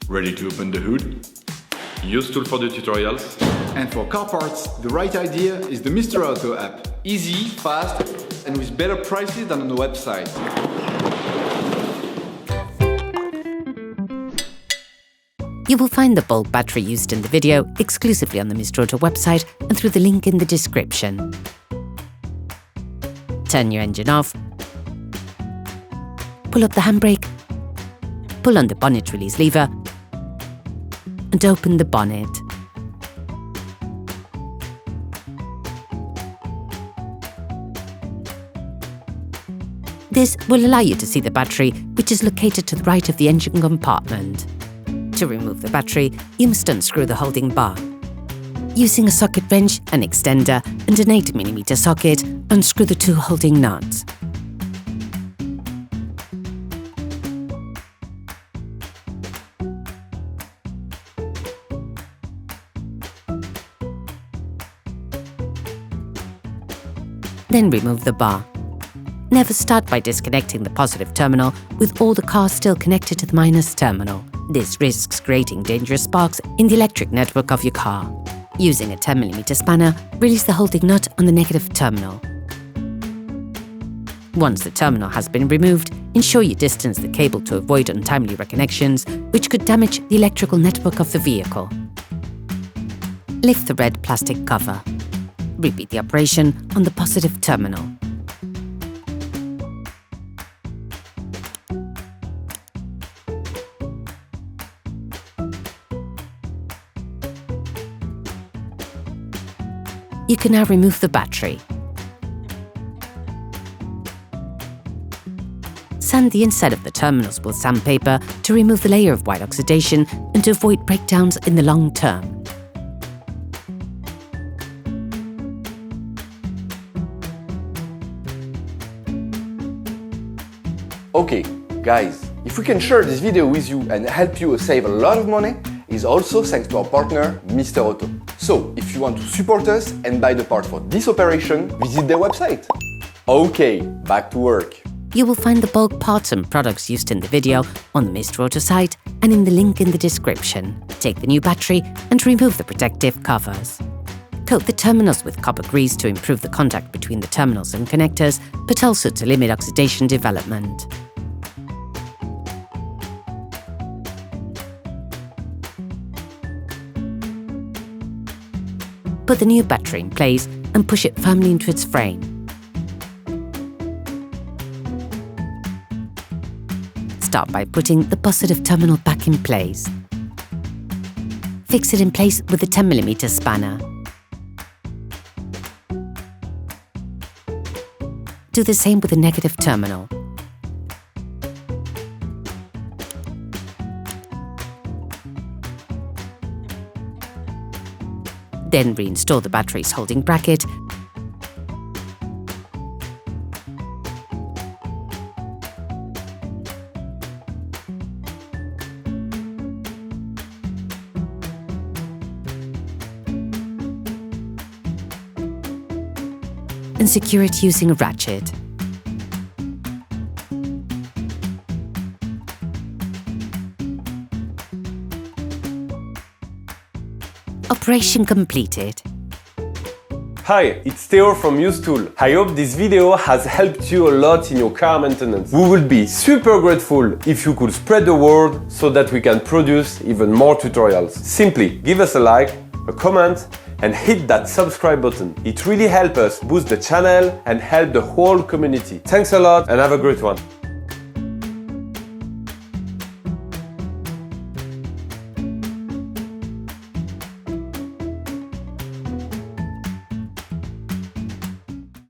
Ready to open the hood? UseTool for the tutorials. And for car parts, the right idea is the Mr. Auto app. Easy, fast, and with better prices than on the website. You will find the bulb battery used in the video exclusively on the Mr. Auto website and through the link in the description. Turn your engine off, pull up the handbrake, pull on the bonnet release lever, and open the bonnet. This will allow you to see the battery, which is located to the right of the engine compartment. To remove the battery, you must unscrew the holding bar. Using a socket wrench, an extender, and an 8mm socket, unscrew the two holding nuts. Then remove the bar. Never start by disconnecting the positive terminal with all the cars still connected to the minus terminal. This risks creating dangerous sparks in the electric network of your car. Using a 10mm spanner, release the holding nut on the negative terminal. Once the terminal has been removed, ensure you distance the cable to avoid untimely reconnections, which could damage the electrical network of the vehicle. Lift the red plastic cover. Repeat the operation on the positive terminal. You can now remove the battery. Sand the inside of the terminals with sandpaper to remove the layer of white oxidation and to avoid breakdowns in the long term. Okay, guys, if we can share this video with you and help you save a lot of money, is also thanks to our partner, Mr. Auto. So, if you want to support us and buy the part for this operation, visit their website. Okay, back to work. You will find the bulk parts and products used in the video on the Mr. Auto site and in the link in the description. Take the new battery and remove the protective covers. Coat the terminals with copper grease to improve the contact between the terminals and connectors, but also to limit oxidation development. Put the new battery in place and push it firmly into its frame. Start by putting the positive terminal back in place. Fix it in place with a 10mm spanner. Do the same with the negative terminal. Then reinstall the battery's holding bracket and secure it using a ratchet. Operation completed. Hi, it's Theo from UseTool. I hope this video has helped you a lot in your car maintenance. We would be super grateful if you could spread the word so that we can produce even more tutorials. Simply give us a like, a comment, and hit that subscribe button. It really helps us boost the channel and help the whole community. Thanks a lot and have a great one.